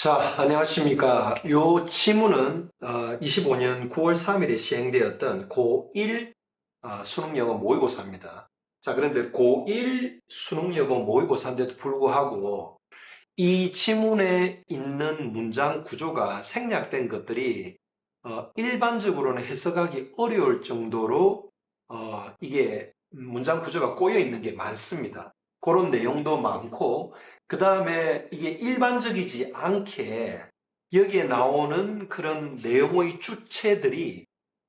자, 안녕하십니까. 요 지문은 25년 9월 3일에 시행되었던 고1 수능영어 모의고사입니다. 자, 그런데 고1 수능영어 모의고사인데도 불구하고 이 지문에 있는 문장 구조가 생략된 것들이 일반적으로는 해석하기 어려울 정도로 이게 문장 구조가 꼬여 있는 게 많습니다. 그런 내용도 많고, 그 다음에 이게 일반적이지 않게 여기에 나오는 그런 내용의 주체들이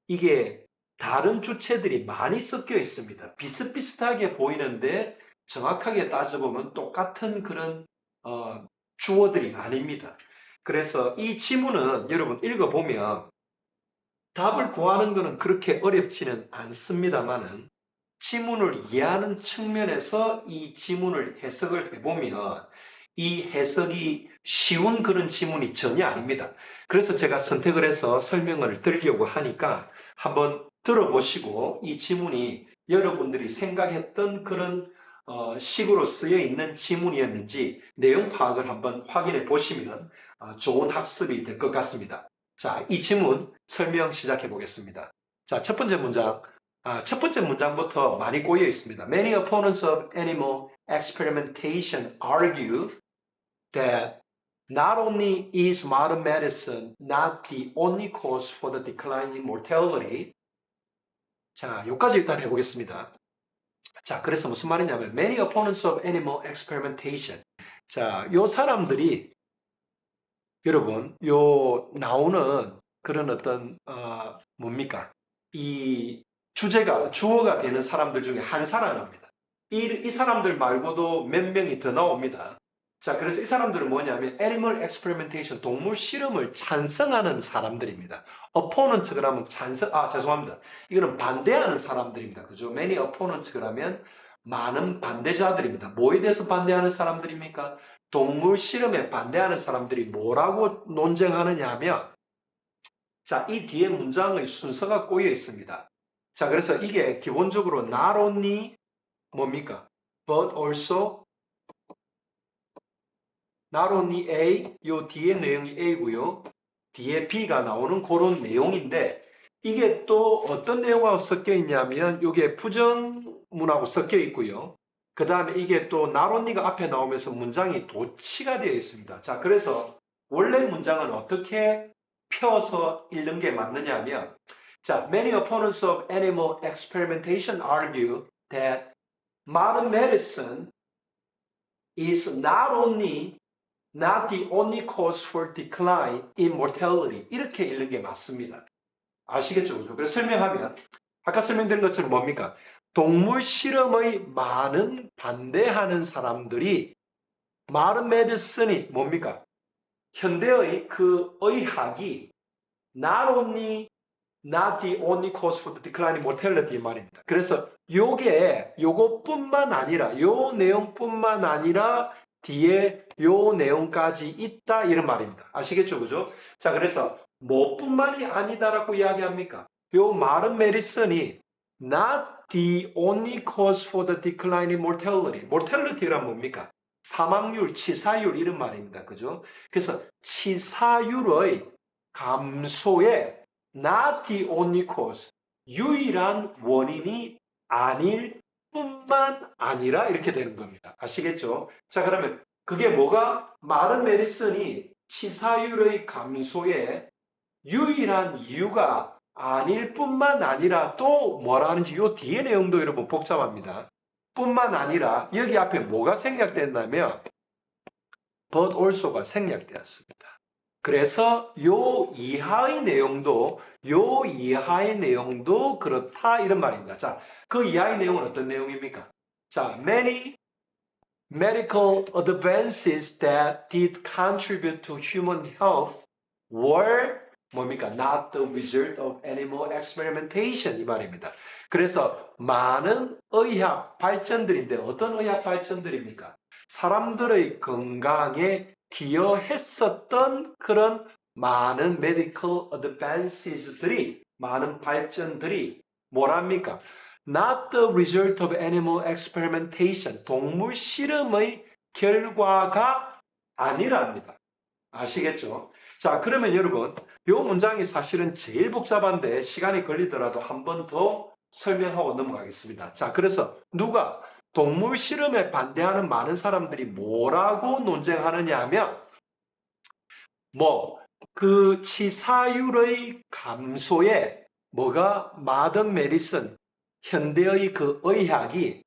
이게 다른 주체들이 많이 섞여 있습니다. 비슷비슷하게 보이는데 정확하게 따져보면 똑같은 그런 주어들이 아닙니다. 그래서 이 지문은 여러분 읽어보면 답을 구하는 것은 그렇게 어렵지는 않습니다만은 지문을 이해하는 측면에서 이 지문을 해석을 해보면 이 해석이 쉬운 그런 지문이 전혀 아닙니다. 그래서 제가 선택을 해서 설명을 드리려고 하니까 한번 들어보시고 이 지문이 여러분들이 생각했던 그런 식으로 쓰여 있는 지문이었는지 내용 파악을 한번 확인해 보시면 좋은 학습이 될 것 같습니다. 자, 이 지문 설명 시작해 보겠습니다. 자, 첫 번째 문장부터 많이 꼬여 있습니다. Many opponents of animal experimentation argue that not only is modern medicine not the only cause for the decline in mortality. 자, 여기까지 일단 해보겠습니다. 자, 그래서 무슨 말이냐면 many opponents of animal experimentation. 자, 요 사람들이 여러분, 요 나오는 그런 어떤 뭡니까? 이 주어가 되는 사람들 중에 한 사람입니다. 이 사람들 말고도 몇 명이 더 나옵니다. 자, 그래서 이 사람들은 뭐냐면 animal experimentation, 동물 실험을 찬성하는 사람들입니다. opponent 그러면 죄송합니다. 이거는 반대하는 사람들입니다. 그죠? many opponents 그러면 많은 반대자들입니다. 뭐에 대해서 반대하는 사람들입니까? 동물 실험에 반대하는 사람들이 뭐라고 논쟁하느냐 하면, 자, 이 뒤에 문장의 순서가 꼬여 있습니다. 자, 그래서 이게 기본적으로 not only 뭡니까? but also not only A, 요 뒤에 내용이 A고요. 뒤에 B가 나오는 그런 내용인데 이게 또 어떤 내용하고 섞여 있냐면 이게 부정문하고 섞여 있고요. 그 다음에 이게 또 not only가 앞에 나오면서 문장이 도치가 되어 있습니다. 자, 그래서 원래 문장은 어떻게 펴서 읽는 게 맞느냐 하면 자, many opponents of animal experimentation argue that modern medicine is not the only cause for decline in mortality. 이렇게 읽는 게 맞습니다. 아시겠죠? 그죠? 그래서 설명하면, 아까 설명드린 것처럼 뭡니까? 동물 실험의 많은 반대하는 사람들이 modern medicine이 뭡니까? 현대의 그 의학이 not the only cause for the decline in mortality 말입니다. 그래서 요것뿐만 아니라, 요 내용뿐만 아니라 뒤에 요 내용까지 있다 이런 말입니다. 아시겠죠? 그죠? 자, 그래서 뭐뿐만이 아니다라고 이야기합니까? 요 말은 메디슨이 not the only cause for the decline in mortality. mortality란 뭡니까? 사망률, 치사율 이런 말입니다. 그죠? 그래서 치사율의 감소에 not the only cause, 유일한 원인이 아닐 뿐만 아니라 이렇게 되는 겁니다. 아시겠죠? 자, 그러면 그게 뭐가? 마른 메디슨이 치사율의 감소에 유일한 이유가 아닐 뿐만 아니라 또 뭐라 하는지 이 뒤에 내용도 여러분 복잡합니다. 뿐만 아니라 여기 앞에 뭐가 생략된다면 but also가 생략되었습니다. 그래서 요 이하의 내용도 그렇다 이런 말입니다. 자, 그 이하의 내용은 어떤 내용입니까? 자, many medical advances that did contribute to human health were 뭡니까? Not the result of animal experimentation 이 말입니다. 그래서 많은 의학 발전들인데 어떤 의학 발전들입니까? 사람들의 건강에 기여했었던 그런 많은 medical advances들이 많은 발전들이 뭐랍니까? Not the result of animal experimentation. 동물 실험의 결과가 아니랍니다. 아시겠죠? 자, 그러면 여러분, 이 문장이 사실은 제일 복잡한데 시간이 걸리더라도 한 번 더 설명하고 넘어가겠습니다. 자, 그래서 누가 동물 실험에 반대하는 많은 사람들이 뭐라고 논쟁하느냐 하면, 그 치사율의 감소에 뭐가 마든 메디슨, 현대의 그 의학이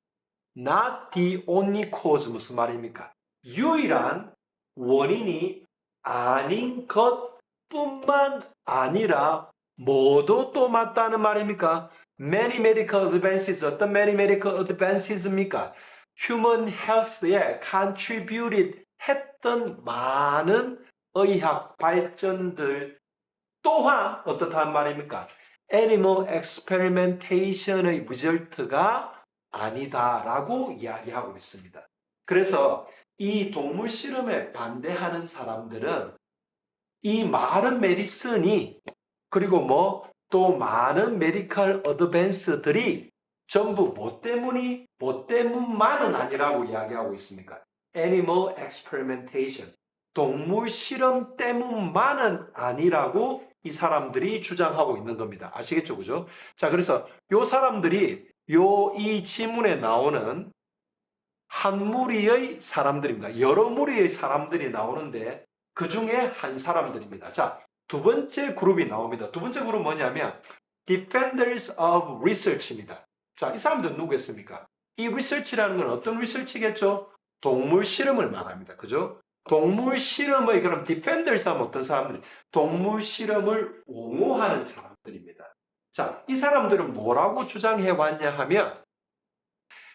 not the only cause 무슨 말입니까? 유일한 원인이 아닌 것뿐만 아니라 뭐도 또 맞다는 말입니까? Many medical advances, 어떤 many medical advances입니까? Human health에 contributed 했던 많은 의학 발전들 또한 어떻다는 말입니까? Animal experimentation의 리절트가 아니다라고 이야기하고 있습니다. 그래서 이 동물 실험에 반대하는 사람들은 이 많은 메디슨이 그리고 또 많은 메디컬 어드밴스들이 전부 뭐 때문만은 아니라고 이야기하고 있습니까? Animal experimentation. 동물 실험 때문만은 아니라고 이 사람들이 주장하고 있는 겁니다. 아시겠죠? 그죠? 자, 그래서 요 사람들이 이 지문에 나오는 한 무리의 사람들입니다. 여러 무리의 사람들이 나오는데 그 중에 한 사람들입니다. 자, 두 번째 그룹이 나옵니다. 두 번째 그룹은 뭐냐면 Defenders of Research입니다. 자, 이 사람들은 누구겠습니까? 이 Research라는 건 어떤 Research겠죠? 동물 실험을 말합니다. 그죠? 동물 실험의 그럼 Defenders 하면 어떤 사람들이? 동물 실험을 옹호하는 사람들입니다. 자, 이 사람들은 뭐라고 주장해 왔냐 하면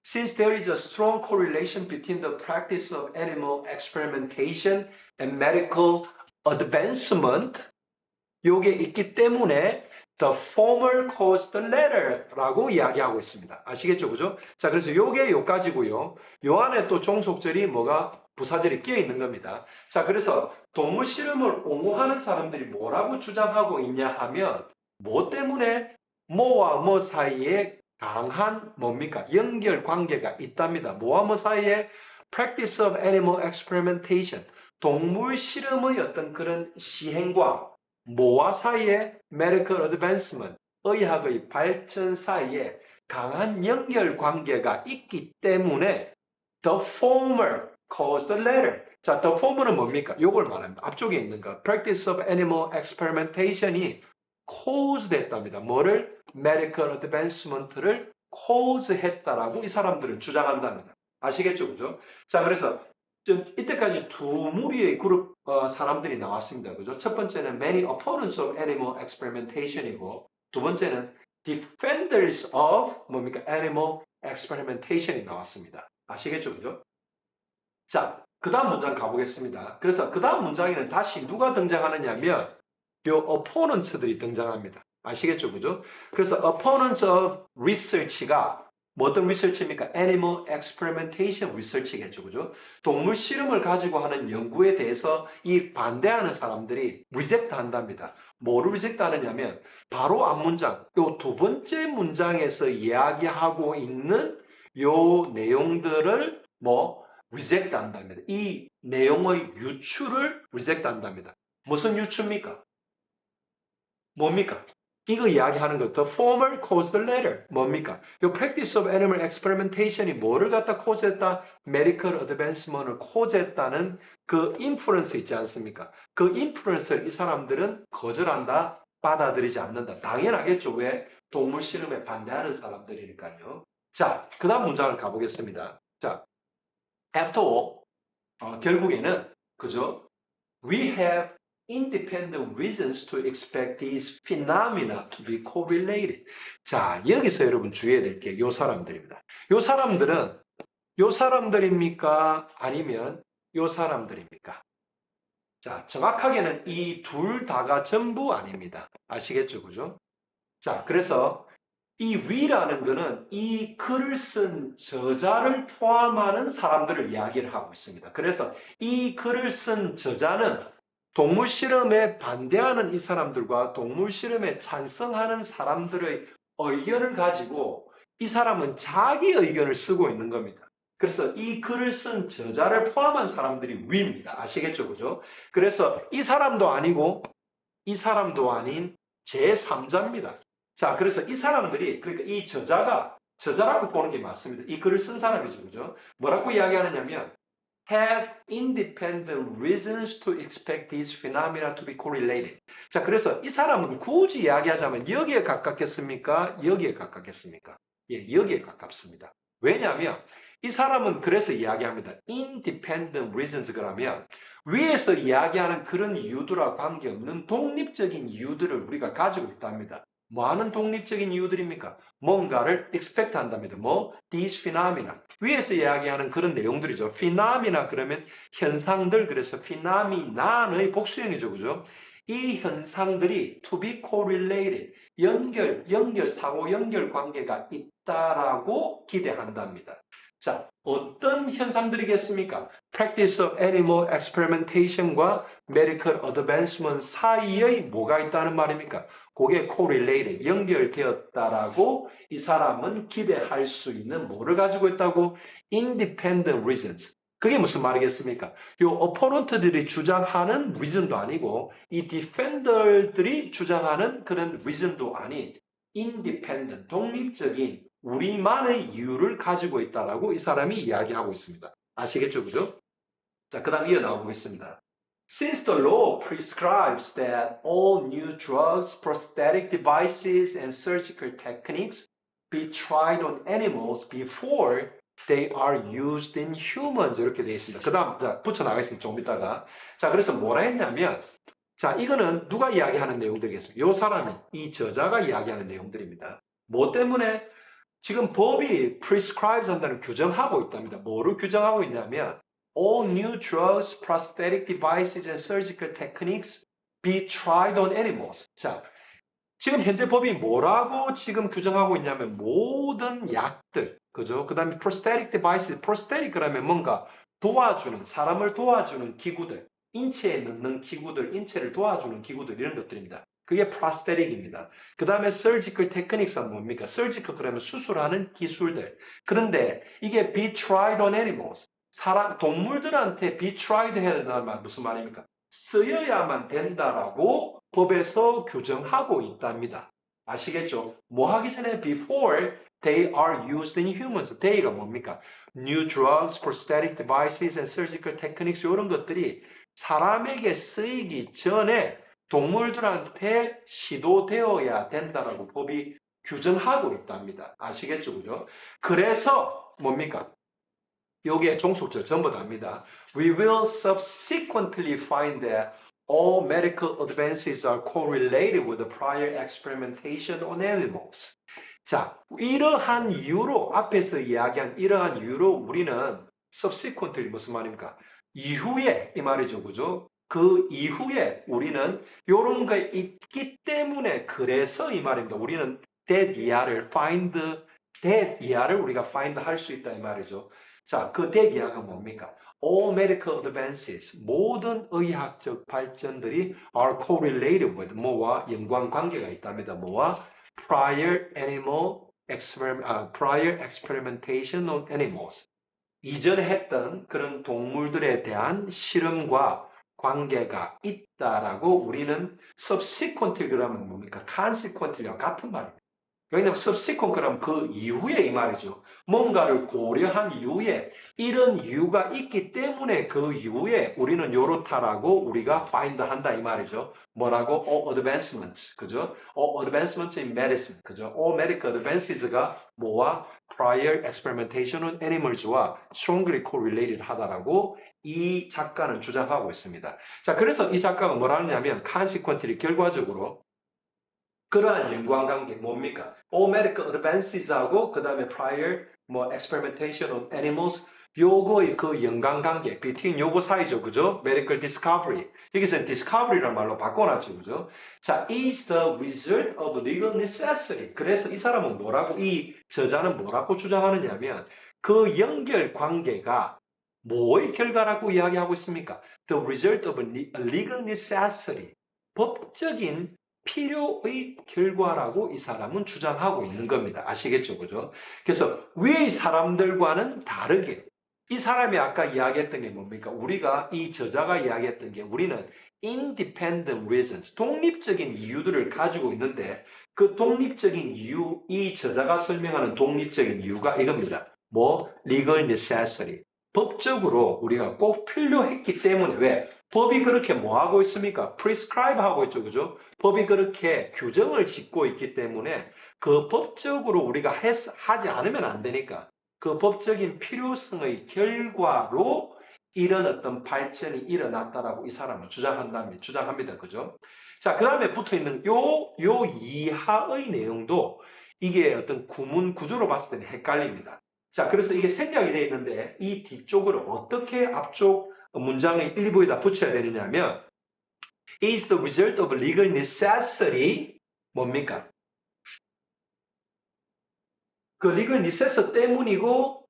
Since there is a strong correlation between the practice of animal experimentation and medical advancement, 요게 있기 때문에 the former caused the latter라고 이야기하고 있습니다. 아시겠죠? 그죠? 자, 그래서 요게 요까지고요. 요 안에 또 종속절이 부사절이 끼어 있는 겁니다. 자, 그래서 동물 실험을 옹호하는 사람들이 뭐라고 주장하고 있냐 하면 뭐 때문에 뭐와 뭐 사이에 강한 연결 관계가 있답니다. 뭐와 뭐 사이에 practice of animal experimentation, 동물 실험의 어떤 그런 시행과 뭐와 사이에 medical advancement, 의학의 발전 사이에 강한 연결 관계가 있기 때문에 the former caused the latter. 자, the former는 뭡니까? 요걸 말합니다. 앞쪽에 있는 거. practice of animal experimentation이 cause 됐답니다. 뭐를? medical advancement를 cause 했다라고 이 사람들은 주장한답니다. 아시겠죠? 그죠? 자, 그래서 이때까지 두 무리의 그룹 사람들이 나왔습니다. 그죠? 첫 번째는 many opponents of animal experimentation이고 두 번째는 defenders of animal experimentation이 나왔습니다. 아시겠죠? 그죠? 자, 그 다음 문장 가보겠습니다. 그래서 그 다음 문장에는 다시 누가 등장하느냐면 요 opponents들이 등장합니다. 아시겠죠? 그죠? 그래서 opponents of research가 어떤 research입니까? Animal experimentation research겠죠. 그죠? 동물 실험을 가지고 하는 연구에 대해서 이 반대하는 사람들이 reject 한답니다. 뭐를 reject 하느냐면 바로 앞 문장, 요 두 번째 문장에서 이야기하고 있는 요 내용들을 reject 한답니다. 이 내용의 유추를 reject 한답니다. 무슨 유추입니까? 뭡니까? 이거 이야기하는 거. The former caused the latter. 뭡니까? 이 practice of animal experimentation이 뭐를 갖다 cause했다? medical advancement을 cause했다는 그 inference 있지 않습니까? 그 inference를 이 사람들은 거절한다, 받아들이지 않는다. 당연하겠죠. 왜? 동물 실험에 반대하는 사람들이니까요. 자, 그 다음 문장을 가보겠습니다. 자, after all, 결국에는, 그죠? We have independent reasons to expect these phenomena to be correlated. 자, 여기서 여러분 주의해야 될 게 요 사람들입니다. 요 사람들입니까? 아니면 요 사람들입니까? 자, 정확하게는 이 둘 다가 전부 아닙니다. 아시겠죠? 그죠? 자, 그래서 이 we라는 거는 이 글을 쓴 저자를 포함하는 사람들을 이야기를 하고 있습니다. 그래서 이 글을 쓴 저자는 동물 실험에 반대하는 이 사람들과 동물 실험에 찬성하는 사람들의 의견을 가지고 이 사람은 자기 의견을 쓰고 있는 겁니다. 그래서 이 글을 쓴 저자를 포함한 사람들이 we입니다. 아시겠죠? 그죠? 그래서 이 사람도 아니고 이 사람도 아닌 제3자입니다. 자, 그래서 이 사람들이, 그러니까 이 저자라고 보는 게 맞습니다. 이 글을 쓴 사람이죠. 그죠? 뭐라고 이야기하느냐면, have independent reasons to expect these phenomena to be correlated. 자, 그래서 이 사람은 굳이 이야기하자면 여기에 가깝겠습니까? 여기에 가깝겠습니까? 예, 여기에 가깝습니다. 왜냐하면 이 사람은 그래서 이야기합니다. independent reasons 그러면 위에서 이야기하는 그런 이유들과 관계없는 독립적인 이유들을 우리가 가지고 있답니다. 뭐 하는 독립적인 이유들입니까? 뭔가를 expect 한답니다. 뭐? these phenomena. 위에서 이야기하는 그런 내용들이죠. phenomena 그러면 현상들, 그래서 phenomenon의 복수형이죠. 그죠? 이 현상들이 to be correlated, 사고 연결 관계가 있다라고 기대한답니다. 자, 어떤 현상들이겠습니까? Practice of animal experimentation과 medical advancement 사이의 뭐가 있다는 말입니까? 그게 correlated, 연결되었다라고 이 사람은 기대할 수 있는 뭐를 가지고 있다고? Independent reasons. 그게 무슨 말이겠습니까? 요 opponent들이 주장하는 reason도 아니고 이 defender들이 주장하는 그런 reason도 아닌 independent, 독립적인 우리만의 이유를 가지고 있다라고 이 사람이 이야기하고 있습니다. 아시겠죠? 그죠? 자, 그 다음 이어 나오겠습니다. Since the law prescribes that all new drugs, prosthetic devices, and surgical techniques be tried on animals before they are used in humans 이렇게 되어 있습니다. 그 다음 붙여나가겠습니다. 좀 이따가. 자, 그래서 뭐라 했냐면 자, 이거는 누가 이야기하는 내용들이겠습니까? 이 사람이, 이 저자가 이야기하는 내용들입니다. 뭐 때문에 지금 법이 prescribe 한다는 규정하고 있답니다. 뭐를 규정하고 있냐면 all new drugs, prosthetic devices, and surgical techniques be tried on animals. 자, 지금 현재 법이 뭐라고 지금 규정하고 있냐면 모든 약들, 그죠? 그 다음에 prosthetic devices, prosthetic 그러면 뭔가 도와주는, 사람을 도와주는 기구들, 인체에 넣는 기구들, 인체를 도와주는 기구들 이런 것들입니다. 그게 prosthetic입니다. 그 다음에 surgical techniques는 뭡니까? surgical 그러면 수술하는 기술들. 그런데 이게 be tried on animals. 동물들한테 be tried 해야 된다는 말 무슨 말입니까? 쓰여야만 된다라고 법에서 규정하고 있답니다. 아시겠죠? 뭐 하기 전에 before they are used in humans. they가 뭡니까? New drugs, prosthetic devices, and surgical techniques 이런 것들이 사람에게 쓰이기 전에 동물들한테 시도되어야 된다라고 법이 규정하고 있답니다. 아시겠죠? 그죠? 그래서 뭡니까? 요게 종속절 전부 다입니다. We will subsequently find that all medical advances are correlated with the prior experimentation on animals. 자, 이러한 이유로 앞에서 이야기한 이러한 이유로 우리는 subsequently 무슨 말입니까? 이후에 이 말이죠. 그죠? 그 이후에 우리는 이런 게 있기 때문에 그래서 이 말입니다. 우리는 that 이하를 우리가 find 할 수 있다 이 말이죠. 자, 그 대기하가 뭡니까? All medical advances, 모든 의학적 발전들이 are correlated with, 뭐와 연관관계가 있답니다. 뭐와? Prior experimentation on animals. 이전에 했던 그런 동물들에 대한 실험과 관계가 있다라고 우리는 subsequently 그러면 뭡니까? consequently와 같은 말입니다. 왜냐하면 subsequent 그러면 그 이후에 이 말이죠. 뭔가를 고려한 이후에 이런 이유가 있기 때문에 그 이후에 우리는 요렇다라고 우리가 find 한다 이 말이죠. 뭐라고? All advancements. 그죠? All advancements in medicine. 그죠? All medical advances가 뭐와? Prior experimentation on animals와 strongly correlated 하다라고 이 작가는 주장하고 있습니다. 자, 그래서 이 작가가 뭐라 하냐면 consequently 결과적으로 그러한 연관관계 뭡니까? All medical advances하고 그 다음에 prior experimentation on animals 요거의 그 연관관계 between 요거 사이죠. 그죠? medical discovery 여기서는 discovery라는 말로 바꿔놨죠. 그죠? 자, is the result of legal necessity. 그래서 이 사람은 뭐라고 이 저자는 뭐라고 주장하느냐면 그 연결 관계가 뭐의 결과라고 이야기하고 있습니까? The result of a legal necessity. 법적인 필요의 결과라고 이 사람은 주장하고 있는 겁니다. 아시겠죠? 그죠? 그래서 위의 사람들과는 다르게 이 사람이 아까 이야기했던 게 뭡니까? 우리가 이 저자가 이야기했던 게 우리는 independent reasons, 독립적인 이유들을 가지고 있는데 그 독립적인 이유, 이 저자가 설명하는 독립적인 이유가 이겁니다. 뭐? legal necessity. 법적으로 우리가 꼭 필요했기 때문에 왜? 법이 그렇게 뭐 하고 있습니까? prescribe 하고 있죠. 그죠? 법이 그렇게 규정을 짓고 있기 때문에 그 법적으로 우리가 하지 않으면 안 되니까 그 법적인 필요성의 결과로 이런 어떤 발전이 일어났다라고 이 사람은 주장합니다. 그죠? 자, 그 다음에 붙어 있는 요 이하의 내용도 이게 어떤 구문 구조로 봤을 때는 헷갈립니다. 자, 그래서 이게 생략이 되어 있는데 이 뒤쪽을 어떻게 앞쪽 문장의 일부에다 붙여야 되느냐면 is the result of legal necessity 뭡니까? 그 legal necessity 때문이고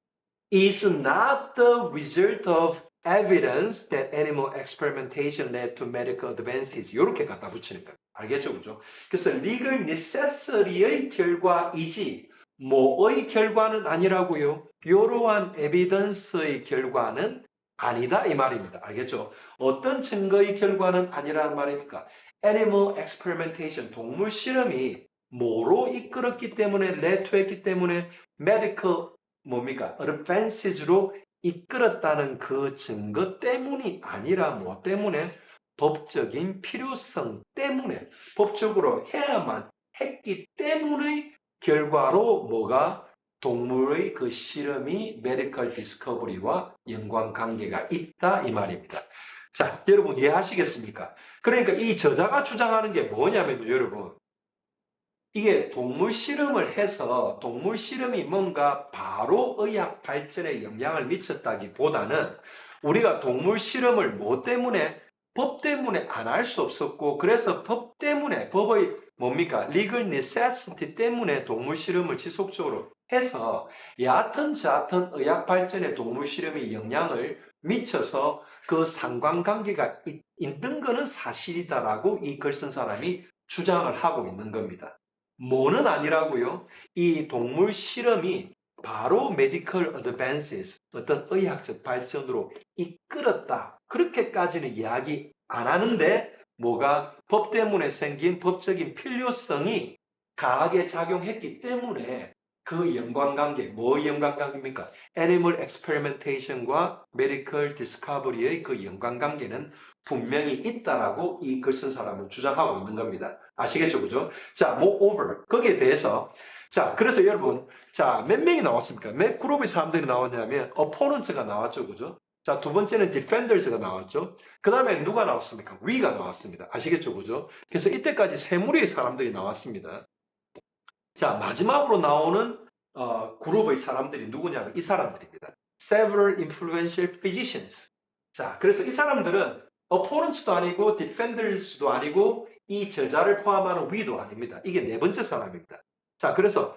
is not the result of evidence that animal experimentation led to medical advances. 이렇게 갖다 붙이는 거예요. 알겠죠? 그죠? 그래서 legal necessity의 결과이지 뭐의 결과는 아니라고요. 이러한 evidence의 결과는 아니다 이 말입니다. 알겠죠? 어떤 증거의 결과는 아니라는 말입니까? animal experimentation, 동물 실험이 뭐로 이끌었기 때문에 led to 했기 때문에 medical 뭡니까? advances로 이끌었다는 그 증거 때문이 아니라 뭐 때문에 법적인 필요성 때문에 법적으로 해야만 했기 때문의 결과로 뭐가 동물의 그 실험이 메디컬 디스커버리와 연관관계가 있다 이 말입니다. 자, 여러분 이해하시겠습니까? 그러니까 이 저자가 주장하는 게 뭐냐면요, 여러분. 이게 동물 실험을 해서 동물 실험이 뭔가 바로 의학 발전에 영향을 미쳤다기보다는 우리가 동물 실험을 뭐 때문에 법 때문에 안 할 수 없었고 그래서 법 때문에 법의 뭡니까? legal necessity 때문에 동물 실험을 지속적으로 해서 얕은 얕은 의학 발전에 동물 실험이 영향을 미쳐서 그 상관관계가 있는 것은 사실이다라고 이 글 쓴 사람이 주장을 하고 있는 겁니다. 뭐는 아니라고요. 이 동물 실험이 바로 medical advances, 어떤 의학적 발전으로 이끌었다. 그렇게까지는 이야기 안 하는데 뭐가 법 때문에 생긴 법적인 필요성이 강하게 작용했기 때문에 그 연관관계, 뭐 연관관계입니까? Animal experimentation과 medical discovery의 그 연관관계는 분명히 있다라고 이 글 쓴 사람은 주장하고 있는 겁니다. 아시겠죠? 그죠? 자, moreover, 거기에 대해서 자, 그래서 여러분, 자, 몇 명이 나왔습니까? 몇 그룹의 사람들이 나왔냐면 opponents가 나왔죠. 그죠? 자, 두 번째는 defenders가 나왔죠. 그 다음에 누가 나왔습니까? we가 나왔습니다. 아시겠죠? 그죠? 그래서 이때까지 세 무리의 사람들이 나왔습니다. 자, 마지막으로 나오는 그룹의 사람들이 누구냐면 이 사람들입니다. Several influential physicians. 자, 그래서 이 사람들은 opponents도 아니고 defenders도 아니고 이 저자를 포함하는 we도 아닙니다. 이게 네 번째 사람입니다. 자, 그래서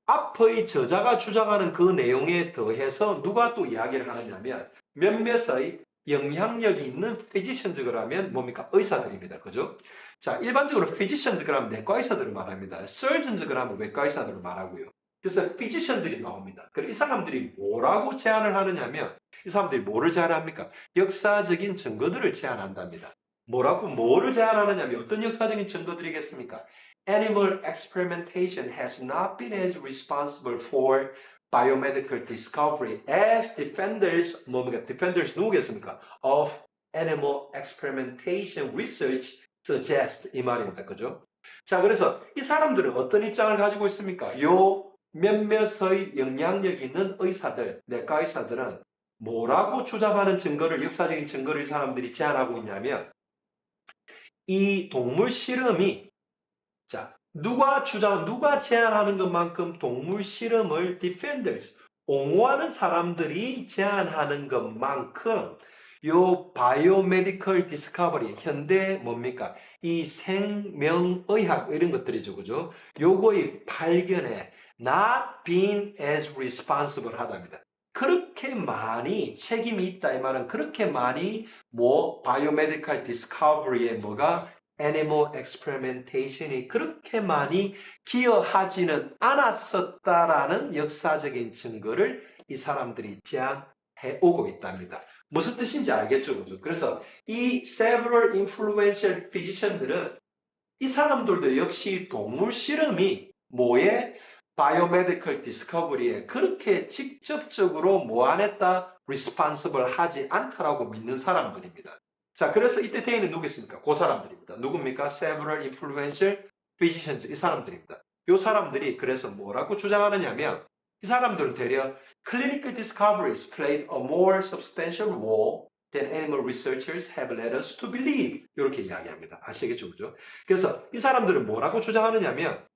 앞의 저자가 주장하는 그 내용에 더해서 누가 또 이야기를 하느냐면 몇몇의 영향력이 있는 physicians 그러면 뭡니까? 의사들입니다. 그죠? 자, 일반적으로 physicians 그러면 내과 의사들을 말합니다. surgeons 그러면 외과 의사들을 말하고요. 그래서 physician들이 나옵니다. 그럼 이 사람들이 뭐라고 제안을 하느냐면 이 사람들이 뭐를 제안합니까? 역사적인 증거들을 제안한답니다. 뭐를 제안하느냐면 어떤 역사적인 증거들이겠습니까? Animal experimentation has not been as responsible for biomedical discovery as defenders, 뭡니까? defenders 누구겠습니까? of animal experimentation research suggest 이 말입니다. 그죠? 자, 그래서 이 사람들은 어떤 입장을 가지고 있습니까? 요 몇몇의 영향력 있는 의사들, 내과 의사들은 뭐라고 주장하는 증거를, 역사적인 증거를 이 사람들이 제안하고 있냐면 이 동물 실험이 자, 누가 제안하는 것만큼 동물 실험을 defenders, 옹호하는 사람들이 제안하는 것만큼 요 바이오메디컬 디스커버리, 현대 뭡니까? 이 생명의학 이런 것들이죠. 그죠? 요거의 발견에 not being as responsible 하답니다. 그렇게 많이 책임이 있다 이 말은 그렇게 많이 뭐 바이오메디컬 디스커버리에 뭐가 애니멀 엑스페리멘테이션이 그렇게 많이 기여하지는 않았었다라는 역사적인 증거를 이 사람들이 제안했다 해오고 있답니다. 무슨 뜻인지 알겠죠? 그죠? 그래서 이 several influential physician들은 이 사람들도 역시 동물 실험이 뭐에 바이오메디컬 디스커버리에 그렇게 직접적으로 뭐 안 했다, responsible 하지 않다라고 믿는 사람들입니다. 자, 그래서 이때 대인은 누구겠습니까? 그 사람들입니다. 누굽니까? Several influential physicians, 이 사람들입니다. 이 사람들이 그래서 뭐라고 주장하느냐면 이 사람들은 되려 clinical discoveries played a more substantial role than animal researchers have led us to believe. 이렇게 이야기합니다. 아시겠죠? 그죠? 그래서 이 사람들은 뭐라고 주장하느냐면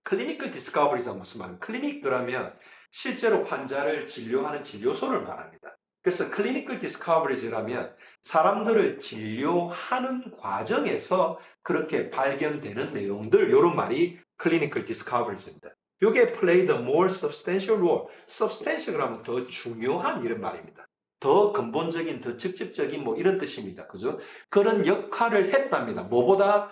클리니컬 디스커버리가 무슨 말이에요? 클리닉 그러면 실제로 환자를 진료하는 진료소를 말합니다. 그래서 클리니컬 디스커버리즈라면 사람들을 진료하는 과정에서 그렇게 발견되는 내용들, 이런 말이 클리니컬 디스커버리즈입니다. 이게 play the more substantial role. substantial 그러면 더 중요한 이런 말입니다. 더 근본적인, 더 직접적인 뭐 이런 뜻입니다. 그죠? 그런 역할을 했답니다. 뭐보다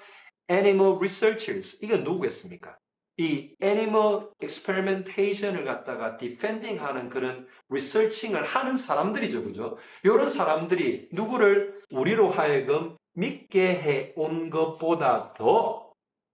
animal researchers. 이게 누구겠습니까? 이 animal experimentation을 갖다가 defending 하는 그런 researching을 하는 사람들이죠. 그죠? 이런 사람들이 누구를 우리로 하여금 믿게 해온 것보다 더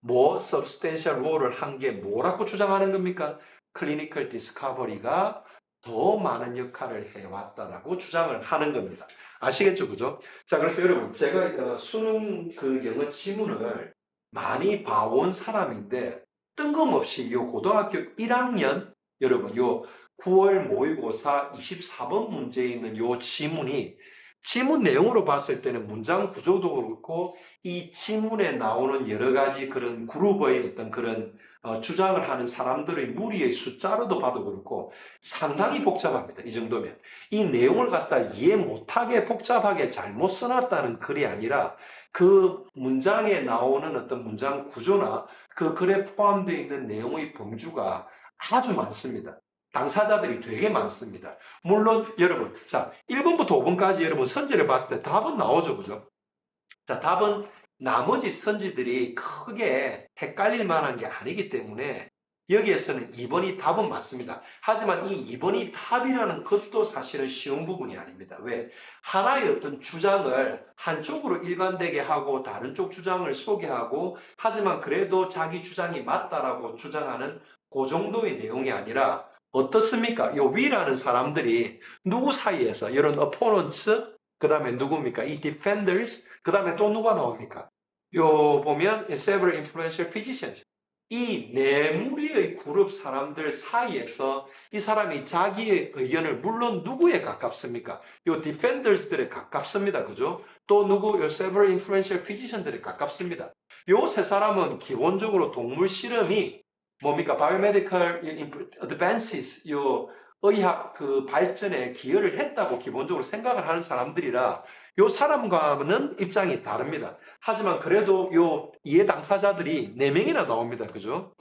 뭐 substantial role을 한 게 뭐라고 주장하는 겁니까? clinical discovery가 더 많은 역할을 해왔다라고 주장을 하는 겁니다. 아시겠죠? 그죠? 자, 그래서 여러분, 제가 수능 그 영어 지문을 많이 봐온 사람인데, 뜬금없이 요 고등학교 1학년, 여러분, 요 9월 모의고사 24번 문제에 있는 요 지문이 지문 내용으로 봤을 때는 문장 구조도 그렇고 이 지문에 나오는 여러 가지 그런 그룹의 어떤 그런 주장을 하는 사람들의 무리의 숫자로도 봐도 그렇고 상당히 복잡합니다. 이 정도면. 이 내용을 갖다 이해 못하게 복잡하게 잘못 써놨다는 글이 아니라 그 문장에 나오는 어떤 문장 구조나 그 글에 포함되어 있는 내용의 범주가 아주 많습니다. 당사자들이 되게 많습니다. 물론 여러분, 자, 1번부터 5번까지 여러분 선지를 봤을 때 답은 나오죠. 그죠? 자, 답은 나머지 선지들이 크게 헷갈릴 만한 게 아니기 때문에 여기에서는 2번이 답은 맞습니다. 하지만 이 2번이 답이라는 것도 사실은 쉬운 부분이 아닙니다. 왜? 하나의 어떤 주장을 한쪽으로 일관되게 하고 다른 쪽 주장을 소개하고 하지만 그래도 자기 주장이 맞다라고 주장하는 그 정도의 내용이 아니라 어떻습니까? 요 위라는 사람들이 누구 사이에서 이런 opponents 그 다음에 누굽니까? 이 defenders, 그 다음에 또 누가 나옵니까? 요 보면 several influential physicians. 이 네 무리의 그룹 사람들 사이에서 이 사람이 자기의 의견을 물론 누구에 가깝습니까? 요 defenders들에 가깝습니다. 그죠? 또 누구? 요 several influential physician들에 가깝습니다. 요 세 사람은 기본적으로 동물 실험이 뭡니까? biomedical advances, 요 의학 그 발전에 기여를 했다고 기본적으로 생각을 하는 사람들이라 요 사람과는 입장이 다릅니다. 하지만 그래도 요 이해 당사자들이 4명이나 나옵니다. 그죠?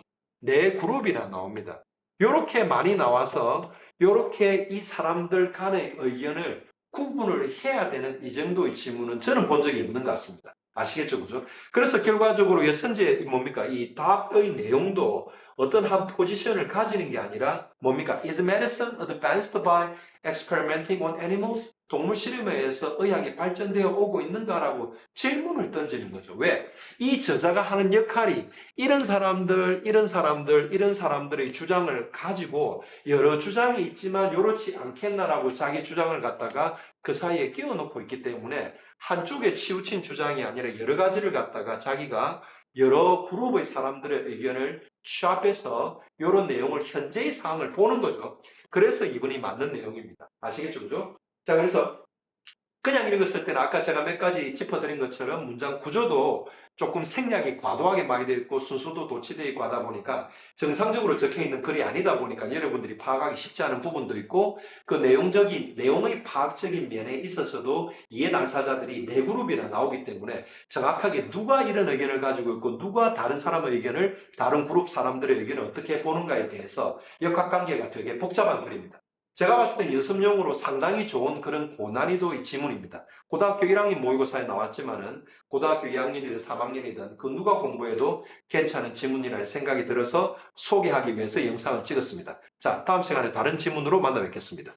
4그룹이나 나옵니다. 요렇게 많이 나와서 요렇게 이 사람들 간의 의견을 구분을 해야 되는 이 정도의 지문은 저는 본 적이 없는 것 같습니다. 아시겠죠? 그죠? 그래서 결과적으로 선제 뭡니까? 이 답의 내용도 어떤 한 포지션을 가지는 게 아니라 뭡니까? Is medicine advanced by experimenting on animals? 동물 실험에 의해서 의학이 발전되어 오고 있는가라고 질문을 던지는 거죠. 왜? 이 저자가 하는 역할이 이런 사람들, 이런 사람들, 이런 사람들의 주장을 가지고 여러 주장이 있지만 요렇지 않겠나라고 자기 주장을 갖다가 그 사이에 끼워놓고 있기 때문에 한쪽에 치우친 주장이 아니라 여러 가지를 갖다가 자기가 여러 그룹의 사람들의 의견을 취합해서 이런 내용을 현재의 상황을 보는 거죠. 그래서 이분이 맞는 내용입니다. 아시겠죠? 그죠? 자, 그래서 그냥 읽었을 때는 아까 제가 몇 가지 짚어드린 것처럼 문장 구조도 조금 생략이 과도하게 많이 되어 있고 순서도 도치되어 있고 하다 보니까 정상적으로 적혀 있는 글이 아니다 보니까 여러분들이 파악하기 쉽지 않은 부분도 있고 그 내용의 파악적인 면에 있어서도 이해 당사자들이 4그룹이나 나오기 때문에 정확하게 누가 이런 의견을 가지고 있고 누가 다른 사람의 의견을 다른 그룹 사람들의 의견을 어떻게 보는가에 대해서 역학관계가 되게 복잡한 글입니다. 제가 봤을 때 연습용으로 상당히 좋은 그런 고난이도의 지문입니다. 고등학교 1학년 모의고사에 나왔지만은 고등학교 2학년이든 3학년이든 그 누가 공부해도 괜찮은 지문이라는 생각이 들어서 소개하기 위해서 영상을 찍었습니다. 자, 다음 시간에 다른 지문으로 만나 뵙겠습니다.